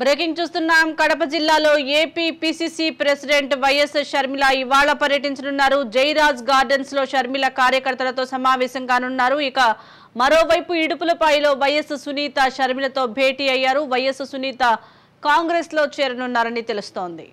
Breaking చూస్తున్నాం. కడప జిల్లాలో AP PCC president YS Sharmila ఇవాళ పర్యటించనున్నారు. జైరాజ్ గార్డెన్స్ లో షర్మిల కార్యకర్తలతో సమావేశం కానున్నారు. ఇక మరోవైపు ఇడుపులపాయలో వైఎస్ సునీత షర్మిలతో భేటీ అయ్యారు. వైఎస్ సునీత కాంగ్రెస్ లో చేరనున్నారని తెలుస్తోంది.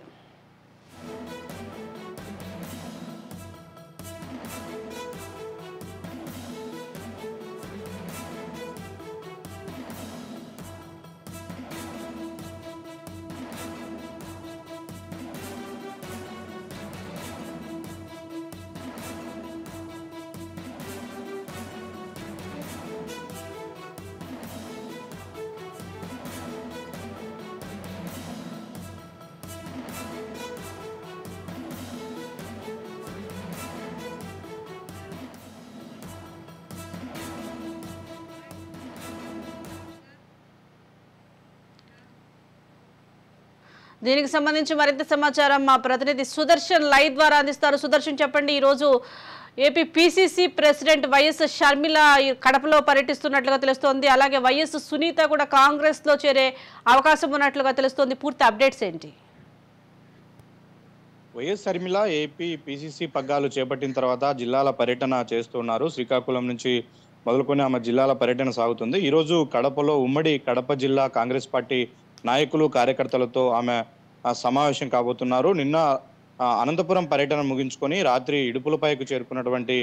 దీనికి సంబంధించి మరింత సమాచారం మా ప్రతినిధి సుదర్శన్ లైవ్ ద్వారా అందిస్తారు. సుదర్శన్, చెప్పండి. ఈరోజు AP PCC president YS Sharmila కడపలో పర్యటిస్తున్నట్లుగా తెలుస్తోంది. అలాగే వైఎస్ సునీత కూడా కాంగ్రెస్ లో చేరే అవకాశం ఉన్నట్లుగా తెలుస్తోంది. పూర్తి అప్డేట్స్ ఏంటి? వైఎస్ షర్మిల ఏపీ పిసిసి పగ్గాలు చేపట్టిన తర్వాత జిల్లాల పర్యటన చేస్తున్నారు. శ్రీకాకుళం నుంచి మొదలుకొని ఆమె జిల్లాల పర్యటన సాగుతుంది. ఈరోజు కడపలో ఉమ్మడి కడప జిల్లా కాంగ్రెస్ పార్టీ నాయకులు కార్యకర్తలతో ఆమె సమావేశం కాబోతున్నారు. నిన్న అనంతపురం పర్యటన ముగించుకొని రాత్రి ఇడుపులపైకి చేరుకున్నటువంటి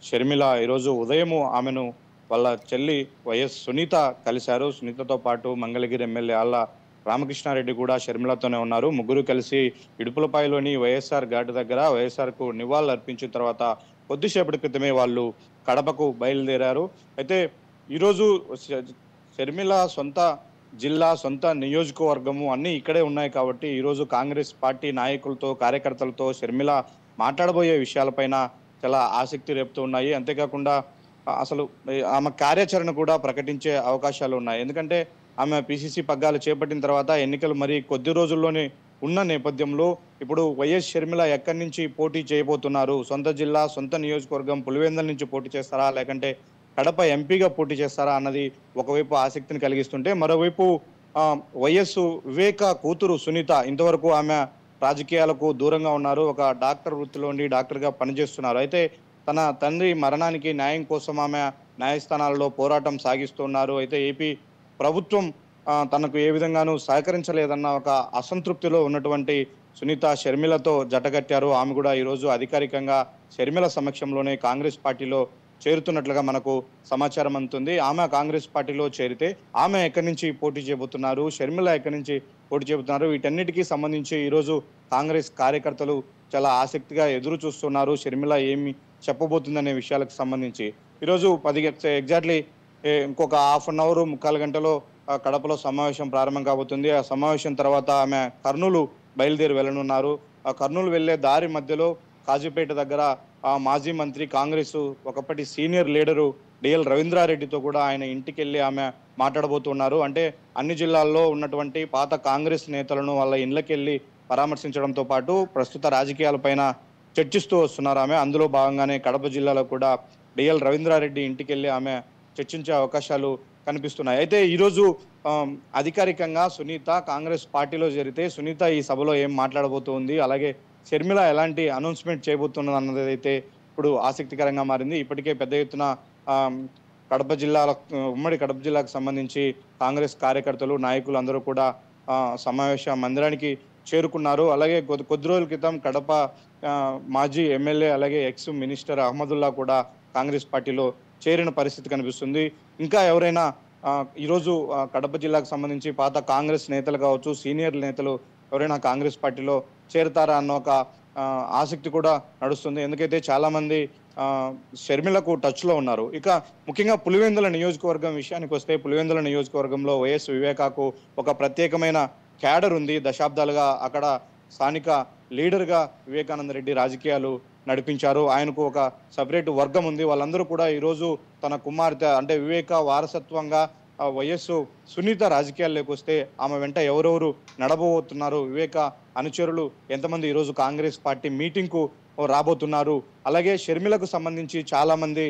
షర్మిల ఈరోజు ఉదయం ఆమెను వాళ్ళ చెల్లి వైఎస్ సునీత కలిశారు. సునీతతో పాటు మంగళగిరి ఎమ్మెల్యే ఆళ్ల రామకృష్ణారెడ్డి కూడా షర్మిలతోనే ఉన్నారు. ముగ్గురు కలిసి ఇడుపులపాయలోని వైఎస్ఆర్ ఘాట్ దగ్గర వైఎస్ఆర్ కు నివాళులు అర్పించిన తర్వాత కొద్దిసేపటి క్రితమే వాళ్ళు కడపకు బయలుదేరారు. అయితే ఈరోజు షర్మిల సొంత జిల్లా, సొంత నియోజకవర్గము అన్నీ ఇక్కడే ఉన్నాయి కాబట్టి ఈరోజు కాంగ్రెస్ పార్టీ నాయకులతో కార్యకర్తలతో షర్మిల మాట్లాడబోయే విషయాలపైన చాలా ఆసక్తి రేపుతూ ఉన్నాయి. అంతేకాకుండా అసలు ఆమె కార్యాచరణ కూడా ప్రకటించే అవకాశాలు ఉన్నాయి. ఎందుకంటే ఆమె పిసిసి పగ్గాలు చేపట్టిన తర్వాత ఎన్నికలు మరి కొద్ది రోజుల్లోనే ఉన్న నేపథ్యంలో ఇప్పుడు వైఎస్ షర్మిల ఎక్కడి నుంచి పోటీ చేయబోతున్నారు, సొంత జిల్లా, సొంత నియోజకవర్గం పులివెందుల నుంచి పోటీ చేస్తారా, లేకంటే కడప ఎంపీగా పోటీ చేస్తారా అన్నది ఒకవైపు ఆసక్తిని కలిగిస్తుంటే, మరోవైపు వైఎస్ వివేక కూతురు సునీత ఇంతవరకు ఆమె రాజకీయాలకు దూరంగా ఉన్నారు. ఒక డాక్టర్ వృత్తిలో ఉండి డాక్టర్గా పనిచేస్తున్నారు. అయితే తన తండ్రి మరణానికి న్యాయం కోసం ఆమె న్యాయస్థానాల్లో పోరాటం సాగిస్తున్నారు. అయితే ఏపీ ప్రభుత్వం తనకు ఏ విధంగానూ సహకరించలేదన్న ఒక అసంతృప్తిలో ఉన్నటువంటి సునీత షర్మిలతో జటగట్టారు. ఆమె కూడా ఈరోజు అధికారికంగా షర్మిల సమక్షంలోనే కాంగ్రెస్ పార్టీలో చేరుతున్నట్లుగా మనకు సమాచారం అందుతుంది. ఆమె కాంగ్రెస్ పార్టీలో చేరితే ఆమె ఎక్కడి నుంచి పోటీ చేయబోతున్నారు, షర్మిల ఎక్కడి నుంచి పోటీ చేయబోతున్నారు, వీటన్నిటికీ సంబంధించి ఈరోజు కాంగ్రెస్ కార్యకర్తలు చాలా ఆసక్తిగా ఎదురు చూస్తున్నారు. షర్మిల ఏమి చెప్పబోతుందనే విషయాలకు సంబంధించి ఈరోజు 10 ఎగ్జాక్ట్లీ ఇంకొక హాఫ్ అన్ అవర్ 3/4 గంటలో కడపలో సమావేశం ప్రారంభం కాబోతుంది. ఆ సమావేశం తర్వాత ఆమె కర్నూలు బయలుదేరి వెళ్ళనున్నారు. ఆ కర్నూలు వెళ్లే దారి మధ్యలో కాజీపేట దగ్గర మాజీ మంత్రి, కాంగ్రెస్ ఒకప్పటి సీనియర్ లీడరు డిఎల్ రవీంద్రారెడ్డితో కూడా ఆయన ఇంటికి వెళ్ళి ఆమె మాట్లాడబోతున్నారు. అంటే అన్ని జిల్లాల్లో ఉన్నటువంటి పాత కాంగ్రెస్ నేతలను వాళ్ళ ఇళ్ళకి వెళ్ళి పరామర్శించడంతో పాటు ప్రస్తుత రాజకీయాలపైన చర్చిస్తూ వస్తున్నారు ఆమె. అందులో భాగంగానే కడప జిల్లాలో కూడా డిఎల్ రవీంద్రారెడ్డి ఇంటికి వెళ్ళి ఆమె చర్చించే అవకాశాలు కనిపిస్తున్నాయి. అయితే ఈరోజు అధికారికంగా సునీత కాంగ్రెస్ పార్టీలో చేరితే సునీత ఈ సభలో ఏం మాట్లాడబోతుంది, అలాగే షర్మిల ఎలాంటి అనౌన్స్మెంట్ చేయబోతున్నది అన్నది అయితే ఇప్పుడు ఆసక్తికరంగా మారింది. ఇప్పటికే పెద్ద ఎత్తున కడప జిల్లాలో ఉమ్మడి కడప జిల్లాకు సంబంధించి కాంగ్రెస్ కార్యకర్తలు, నాయకులు అందరూ కూడా సమావేశ మందిరానికి చేరుకున్నారు. అలాగే కొద్ది రోజుల క్రితం కడప మాజీ ఎమ్మెల్యే అలాగే ఎక్స్ మినిస్టర్ అహ్మదుల్లా కూడా కాంగ్రెస్ పార్టీలో చేరిన పరిస్థితి కనిపిస్తుంది. ఇంకా ఎవరైనా ఈరోజు కడప జిల్లాకు సంబంధించి పాత కాంగ్రెస్ నేతలు కావచ్చు, సీనియర్ నేతలు ఎవరైనా కాంగ్రెస్ పార్టీలో చేరతారా అన్న ఒక ఆసక్తి కూడా నడుస్తుంది. ఎందుకైతే చాలా మంది షర్మిలకు టచ్ లో ఉన్నారు. ఇక ముఖ్యంగా పులివెందుల నియోజకవర్గం విషయానికి వస్తే, పులివెందుల నియోజకవర్గంలో వైఎస్ వివేకాకు ఒక ప్రత్యేకమైన క్యాడర్ ఉంది. దశాబ్దాలుగా అక్కడ స్థానిక లీడర్గా వివేకానంద రెడ్డి రాజకీయాలు నడిపించారు. ఆయనకు ఒక సపరేట్ వర్గం ఉంది. వాళ్ళందరూ కూడా ఈరోజు తన కుమార్తె అంటే వివేక వారసత్వంగా వైఎస్ సునీత రాజకీయాల్లోకి వస్తే ఆమె వెంట ఎవరెవరు నడబోతున్నారు, వివేక అనుచరులు ఎంతమంది ఈరోజు కాంగ్రెస్ పార్టీ మీటింగ్ కు రాబోతున్నారు, అలాగే షర్మిలకు సంబంధించి చాలా మంది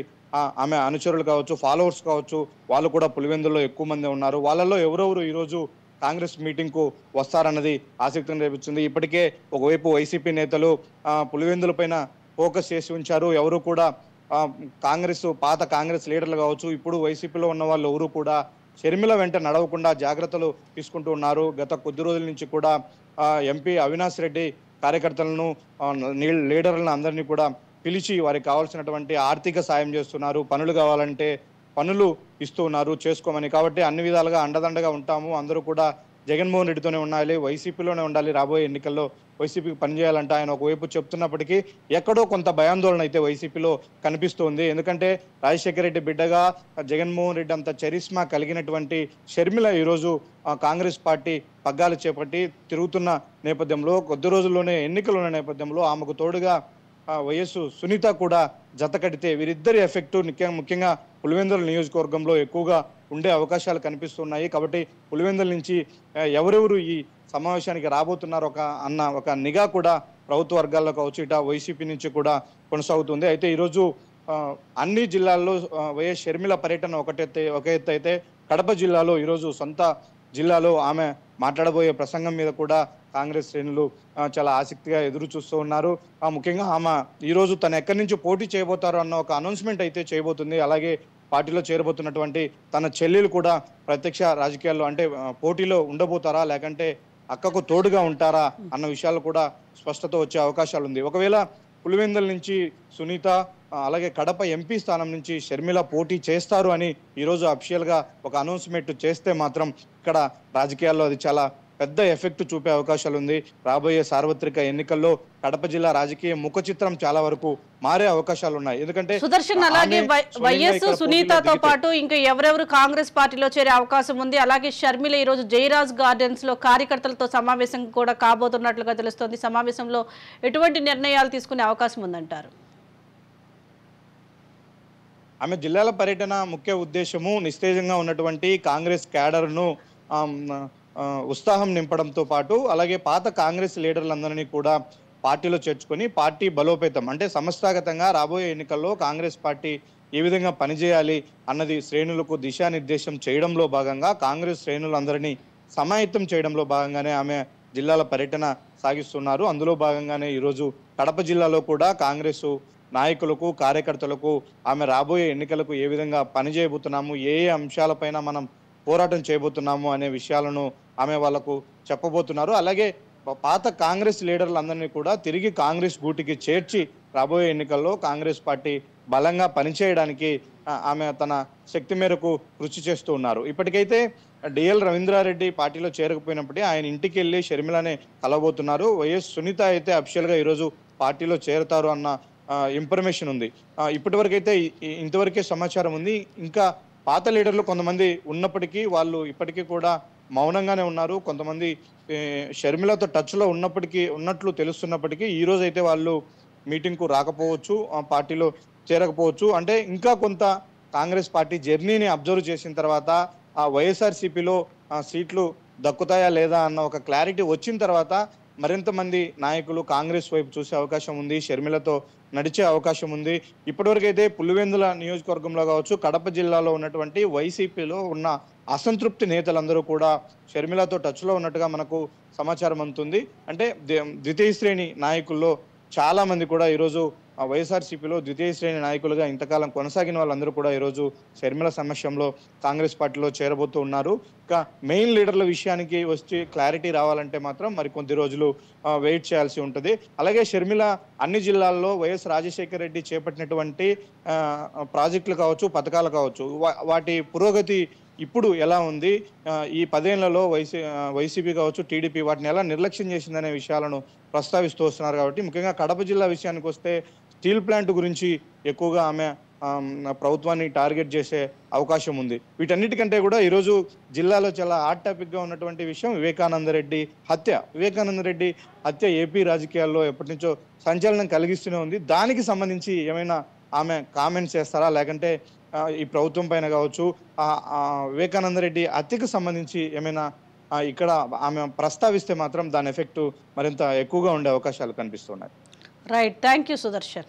ఆమె అనుచరులు కావచ్చు, ఫాలోవర్స్ కావచ్చు, వాళ్ళు కూడా పులివెందుల్లో ఎక్కువ మంది ఉన్నారు. వాళ్ళలో ఎవరెవరు ఈరోజు కాంగ్రెస్ మీటింగ్ కు వస్తారన్నది ఆసక్తిని రేపుతుంది. ఇప్పటికే ఒకవైపు వైసీపీ నేతలు పులివెందుల పైన ఫోకస్ చేసి ఉంచారు. ఎవరు కూడా పాత కాంగ్రెస్ లీడర్లు కావచ్చు, ఇప్పుడు వైసీపీలో ఉన్న వాళ్ళు ఎవరు కూడా షర్మిల వెంట నడవకుండా జాగ్రత్తలు తీసుకుంటూ ఉన్నారు. గత కొద్ది రోజుల నుంచి కూడా ఎంపీ అవినాష్ రెడ్డి కార్యకర్తలను లీడర్లను అందరినీ కూడా పిలిచి వారికి కావాల్సినటువంటి ఆర్థిక సాయం చేస్తున్నారు. పనులు కావాలంటే పనులు ఇస్తూ ఉన్నారు చేసుకోమని. కాబట్టి అన్ని విధాలుగా అండదండగా ఉంటాము, అందరూ కూడా జగన్మోహన్ రెడ్డితోనే ఉండాలి, వైసీపీలోనే ఉండాలి, రాబోయే ఎన్నికల్లో వైసీపీకి పనిచేయాలంటే ఆయన ఒకవైపు చెప్తున్నప్పటికీ ఎక్కడో కొంత భయాందోళన అయితే వైసీపీలో కనిపిస్తోంది. ఎందుకంటే రాజశేఖర రెడ్డి బిడ్డగా జగన్మోహన్ రెడ్డి అంత చరిస్మా కలిగినటువంటి షర్మిల ఈరోజు కాంగ్రెస్ పార్టీ పగ్గాలు చేపట్టి తిరుగుతున్న నేపథ్యంలో, కొద్ది రోజుల్లోనే ఎన్నికలు ఉన్న నేపథ్యంలో ఆమెకు తోడుగా వైఎస్ సునీత కూడా జత కడితే వీరిద్దరి ఎఫెక్ట్ ముఖ్యంగా పులివెందుల నియోజకవర్గంలో ఎక్కువగా ఉండే అవకాశాలు కనిపిస్తున్నాయి. కాబట్టి పులివెందుల నుంచి ఎవరెవరు ఈ సమావేశానికి రాబోతున్నారు అన్న ఒక నిఘా కూడా ప్రభుత్వ వర్గాల్లో కావచ్చు, ఇట వైసీపీ నుంచి కూడా కొనసాగుతుంది. అయితే ఈరోజు అన్ని జిల్లాల్లో వైఎస్ షర్మిల పర్యటన ఒక ఎత్తు అయితే కడప జిల్లాలో ఈరోజు సొంత జిల్లాలో ఆమె మాట్లాడబోయే ప్రసంగం మీద కూడా కాంగ్రెస్ శ్రేణులు చాలా ఆసక్తిగా ఎదురు చూస్తూ ఉన్నారు. ముఖ్యంగా ఆమె ఈరోజు తను ఎక్కడి నుంచి పోటీ చేయబోతారు అన్న ఒక అనౌన్స్మెంట్ అయితే చేయబోతుంది. అలాగే పార్టీలో చేరబోతున్నటువంటి తన చెల్లెలు కూడా ప్రత్యక్ష రాజకీయాల్లో అంటే పోటీలో ఉండబోతారా లేకంటే అక్కకు తోడుగా ఉంటారా అన్న విషయాలు కూడా స్పష్టత వచ్చే అవకాశాలు ఉంది. ఒకవేళ పులివెందుల నుంచి సునీత అలాగే కడప ఎంపీ స్థానం నుంచి షర్మిల పోటీ చేస్తారు అని ఈరోజు అఫీషియల్ గా ఒక అనౌన్స్మెంట్ చేస్తే మాత్రం ఇక్కడ రాజకీయాల్లో అది చాలా పెద్ద ఎఫెక్ట్ చూపే అవకాశాలు ఉంది. రాబోయే సార్వత్రిక ఎన్నికల్లో కడప జిల్లా రాజకీయ ముఖ చిత్రం చాలా వరకు మారే అవకాశాలు ఉన్నాయి. ఎందుకంటే సుదర్శన్ అలాగే వైఎస్ సునీతతో పాటు ఇంకా ఎవరెవరు కాంగ్రెస్ పార్టీలో చేరే అవకాశం ఉంది. అలాగే షర్మిల ఈ రోజు జయరాజ్ గార్డెన్స్ లో కార్యకర్తలతో సమావేశం కూడా కాబోతున్నట్లుగా తెలుస్తోంది. సమావేశంలో ఎటువంటి నిర్ణయాలు తీసుకునే అవకాశం ఉందంటారు? ఆమె జిల్లాల పర్యటన ముఖ్య ఉద్దేశము నిస్తేజంగా ఉన్నటువంటి కాంగ్రెస్ క్యాడర్ను ఉత్సాహం నింపడంతో పాటు అలాగే పాత కాంగ్రెస్ లీడర్లందరినీ కూడా పార్టీలో చేర్చుకొని పార్టీ బలోపేతం అంటే సంస్థాగతంగా రాబోయే ఎన్నికల్లో కాంగ్రెస్ పార్టీ ఏ విధంగా పనిచేయాలి అన్నది శ్రేణులకు దిశానిర్దేశం చేయడంలో భాగంగా కాంగ్రెస్ శ్రేణులందరినీ సమాయత్తం చేయడంలో భాగంగానే ఆమె జిల్లాల పర్యటన సాగిస్తున్నారు. అందులో భాగంగానే ఈరోజు కడప జిల్లాలో కూడా కాంగ్రెస్ నాయకులకు కార్యకర్తలకు ఆమె రాబోయే ఎన్నికలకు ఏ విధంగా పనిచేయబోతున్నాము, ఏ అంశాలపైన మనం పోరాటం చేయబోతున్నాము అనే విషయాలను ఆమె వాళ్లకు చెప్పబోతున్నారు. అలాగే పాత కాంగ్రెస్ లీడర్లందరినీ కూడా తిరిగి కాంగ్రెస్ గూటికి చేర్చి రాబోయే ఎన్నికల్లో కాంగ్రెస్ పార్టీ బలంగా పనిచేయడానికి ఆమె తన శక్తి మేరకు కృషి చేస్తూ ఉన్నారు. ఇప్పటికైతే డిఎల్ రవీంద్రారెడ్డి పార్టీలో చేరకపోయినప్పటికీ ఆయన ఇంటికి వెళ్ళి షర్మిలనే కలవబోతున్నారు. వైఎస్ సునీత అయితే అఫీషియల్ గా ఈరోజు పార్టీలో చేరతారు అన్న ఇన్ఫర్మేషన్ ఉంది. ఇప్పటివరకు అయితే ఇంతవరకే సమాచారం ఉంది. ఇంకా పాత లీడర్లు కొంతమంది ఉన్నప్పటికీ వాళ్ళు ఇప్పటికీ కూడా మౌనంగానే ఉన్నారు. కొంతమంది షర్మిలతో టచ్ లో ఉన్నట్లు తెలుస్తున్నప్పటికీ ఈ రోజు అయితే వాళ్ళు మీటింగ్ కు రాకపోవచ్చు, పార్టీలో చేరకపోవచ్చు. అంటే ఇంకా కొంత కాంగ్రెస్ పార్టీ జర్నీని అబ్జర్వ్ చేసిన తర్వాత ఆ వైఎస్ఆర్సీపీలో సీట్లు దక్కుతాయా లేదా అన్న ఒక క్లారిటీ వచ్చిన తర్వాత మరింత మంది నాయకులు కాంగ్రెస్ వైపు చూసే అవకాశం ఉంది, షర్మిలతో నడిచే అవకాశం ఉంది. ఇప్పటివరకు అయితే పులివెందుల నియోజకవర్గంలో కావచ్చు, కడప జిల్లాలో ఉన్నటువంటి వైసీపీలో ఉన్న అసంతృప్తి నేతలందరూ కూడా షర్మిలతో టచ్ లో ఉన్నట్టుగా మనకు సమాచారం అందుతుంది. అంటే ద్వితీయ శ్రేణి నాయకుల్లో చాలా మంది కూడా ఈరోజు వైఎస్ఆర్సీపీలో ద్వితీయ శ్రేణి నాయకులుగా ఇంతకాలం కొనసాగిన వాళ్ళందరూ కూడా ఈరోజు షర్మిల సమక్షంలో కాంగ్రెస్ పార్టీలో చేరబోతూ ఉన్నారు. ఇంకా మెయిన్ లీడర్ల విషయానికి వచ్చి క్లారిటీ రావాలంటే మాత్రం మరి కొద్ది రోజులు వెయిట్ చేయాల్సి ఉంటుంది. అలాగే షర్మిల అన్ని జిల్లాల్లో వైఎస్ రాజశేఖర రెడ్డి చేపట్టినటువంటి ప్రాజెక్టులు కావచ్చు, పథకాలు కావచ్చు, వాటి పురోగతి ఇప్పుడు ఎలా ఉంది, ఈ 10 ఏళ్లలో వైసీపీ కావచ్చు, టీడీపీ వాటిని ఎలా నిర్లక్ష్యం చేసిందనే విషయాలను ప్రస్తావిస్తూ వస్తున్నారు. కాబట్టి ముఖ్యంగా కడప జిల్లా విషయానికి వస్తే స్టీల్ ప్లాంట్ గురించి ఎక్కువగా ఆమె ప్రభుత్వాన్ని టార్గెట్ చేసే అవకాశం ఉంది. వీటన్నిటికంటే కూడా ఈరోజు జిల్లాలో చాలా హాట్ టాపిక్ గా ఉన్నటువంటి విషయం వివేకానంద రెడ్డి హత్య. వివేకానంద రెడ్డి హత్య ఏపీ రాజకీయాల్లో ఎప్పటి నుంచో సంచలనం కలిగిస్తూనే ఉంది. దానికి సంబంధించి ఏమైనా ఆమె కామెంట్స్ చేస్తారా, లేకంటే ఈ ప్రభుత్వం పైన కావచ్చు, వివేకానంద రెడ్డి హత్యకు సంబంధించి ఏమైనా ఇక్కడ ఆమె ప్రస్తావిస్తే మాత్రం దాని ఎఫెక్ట్ మరింత ఎక్కువగా ఉండే అవకాశాలు కనిపిస్తున్నాయి. Right, thank you Sudarshan.